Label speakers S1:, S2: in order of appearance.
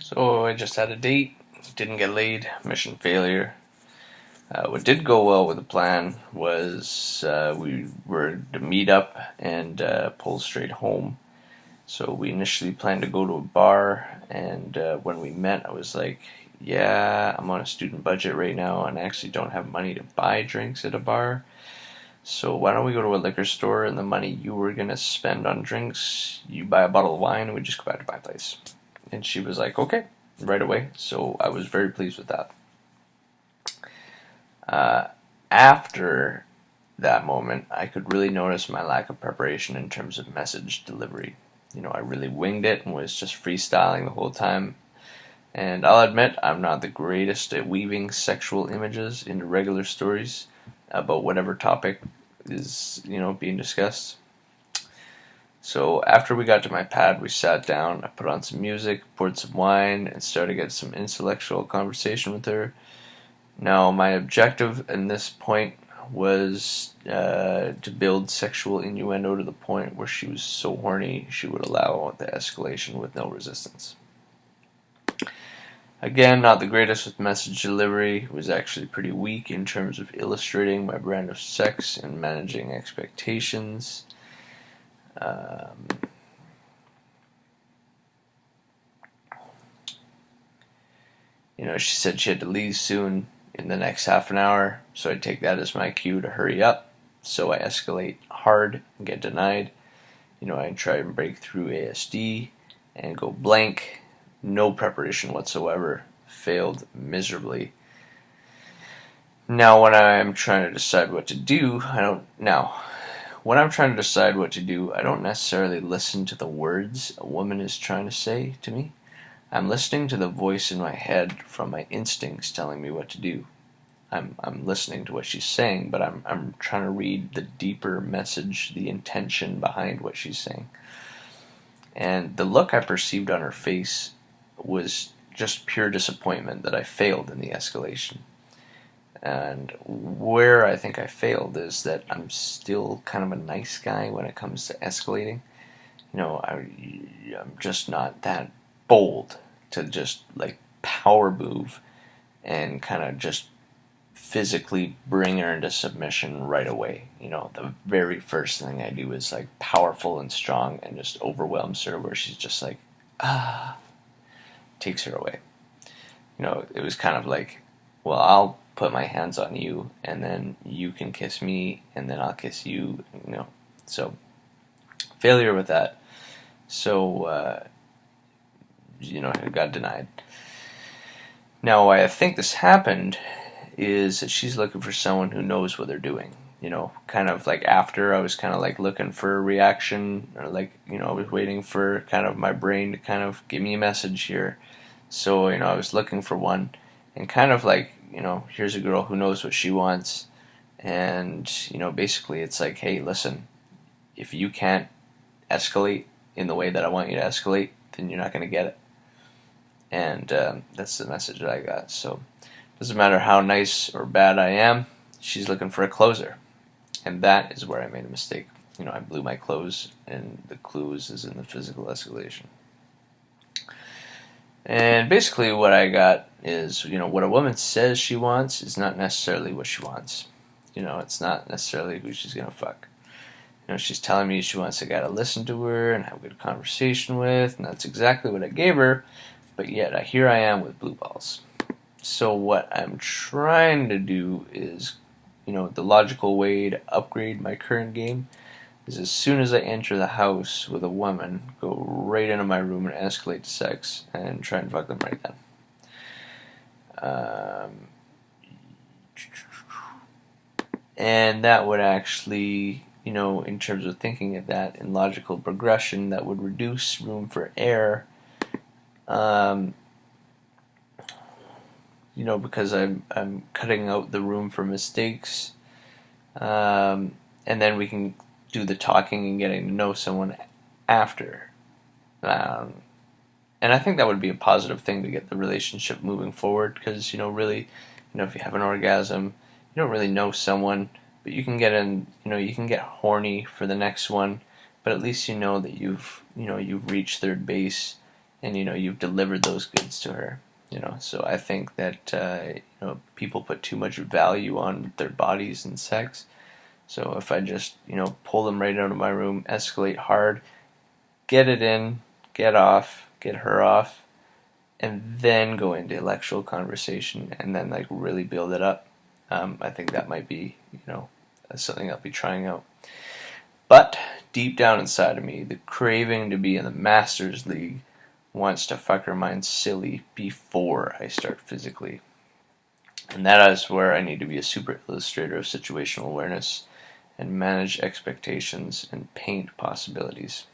S1: So I just had a date, didn't get laid, mission failure. What did go well with the plan was we were to meet up and pull straight home. So we initially planned to go to a bar, and when we met, I was like, yeah, I'm on a student budget right now, and I actually don't have money to buy drinks at a bar. So why don't we go to a liquor store, and the money you were going to spend on drinks, you buy a bottle of wine, and we just go back to my place. And she was like, okay, right away. So I was very pleased with that. After that moment, I could really notice my lack of preparation in terms of message delivery. I really winged it and was just freestyling the whole time. And I'll admit, I'm not the greatest at weaving sexual images into regular stories about whatever topic is, being discussed. So after we got to my pad, we sat down, I put on some music, poured some wine, and started to get some intellectual conversation with her. Now, my objective in this point was to build sexual innuendo to the point where she was so horny she would allow the escalation with no resistance. Again, not the greatest with message delivery. It was actually pretty weak in terms of illustrating my brand of sex and managing expectations. She said she had to leave soon in the next half an hour, so I take that as my cue to hurry up. So I escalate hard and get denied. I try and break through ASD and go blank. No preparation whatsoever. Failed miserably. Now, when I'm trying to decide what to do, I don't necessarily listen to the words a woman is trying to say to me. I'm listening to the voice in my head from my instincts telling me what to do. I'm listening to what she's saying, but I'm trying to read the deeper message, the intention behind what she's saying. And the look I perceived on her face was just pure disappointment that I failed in the escalation. And where I think I failed is that I'm still kind of a nice guy when it comes to escalating. I'm just not that bold to just power move and kind of just physically bring her into submission right away. The very first thing I do is powerful and strong and just overwhelms her where she's just takes her away. It was kind of like, well, I'll put my hands on you and then you can kiss me and then I'll kiss you, So failure with that. So it got denied. Now, why I think this happened is that she's looking for someone who knows what they're doing. Kind of after I was kind of looking for a reaction, or I was waiting for kind of my brain to kind of give me a message here. So, I was looking for one, and kind of here's a girl who knows what she wants, and, basically it's hey, listen, if you can't escalate in the way that I want you to escalate, then you're not going to get it. And that's the message that I got. So it doesn't matter how nice or bad I am, she's looking for a closer. And that is where I made a mistake. I blew my close, and the clues is in the physical escalation. And basically what I got is, what a woman says she wants is not necessarily what she wants. It's not necessarily who she's going to fuck. She's telling me she wants a guy to listen to her and have a good conversation with, and that's exactly what I gave her, but yet here I am with blue balls. So what I'm trying to do is, the logical way to upgrade my current game is as soon as I enter the house with a woman, go right into my room and escalate to sex and try and fuck them right then. And that would actually, in terms of thinking of that in logical progression, that would reduce room for error. Because I'm cutting out the room for mistakes, and then we can do the talking and getting to know someone after. And I think that would be a positive thing to get the relationship moving forward, because really, if you have an orgasm, you don't really know someone, but you can get you can get horny for the next one, but at least that you've reached third base, and you've delivered those goods to her. So I think that people put too much value on their bodies and sex. So if I just pull them right out of my room, escalate hard, get it in, get off, get her off, and then go into intellectual conversation, and then like really build it up. I think that might be something I'll be trying out. But deep down inside of me, the craving to be in the Masters League wants to fuck her mind silly before I start physically. And that is where I need to be a super illustrator of situational awareness and manage expectations and paint possibilities.